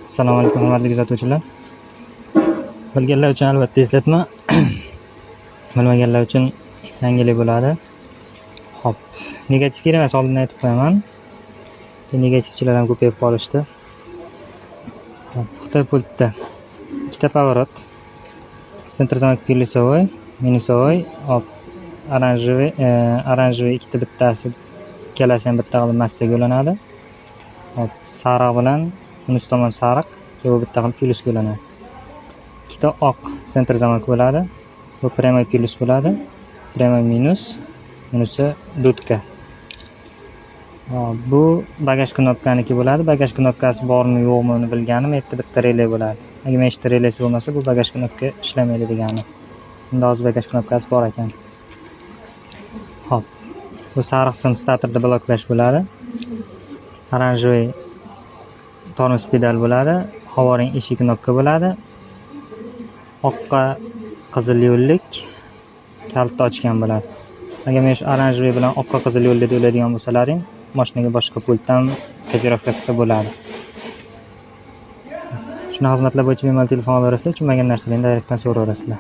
Assalomu alaykum hurmatli kuzatuvchilar. Bilganlar uchun albatta eslatma, bilmaganlar uchun yangilik bo'ladi. Hop, negativ kerak emas, oldindan aytib qo'yaman. Negativchilar ham ko'payib qolishdi. Xitoy pultda ikkita поворот. Center zamok plyusovой, minusovой, hop, oranjevый ikkita bittasi, ikkalasi ham bitta qilib massaga ulanadi. Hop, sariq bilan minus tomon sariq, bu bitta qilib plyusga ulanadi. Ikkita oq center zamok bo'ladi. Bu прямой plyus bo'ladi. Прямой minus, minusi dudka. Bu bagaj knopkaniki bo'ladi. Bagaj knopkasi bormi yo'qmi uni bilganim, bu yerda bitta relay bo'ladi. Agar mana shu relaysi bo'lmasa, bu bagaj knopka ishlamaydi degani. Bunda hozir bagaj knopkasi bor ekan. Hop. Bu sariq sim starterda bloklash bo'ladi. Oranjevый tormoz pedal bo'ladi. Havoring eshik knopka bo'ladi. Oqqa qizil yo'llik kalitni ochgan bo'ladi. Agar men shu oranjevый bilan oqqa qizil yo'llik deb o'ylaydigan bo'lsalaring, mashinaga boshqa pultdan kotirovka qilsa bo'ladi. Shunaqa xizmatlar bo'yicha bemalol telefon olaverasizlar, tushunmagan narsalarni direktdan so'raverasizlar.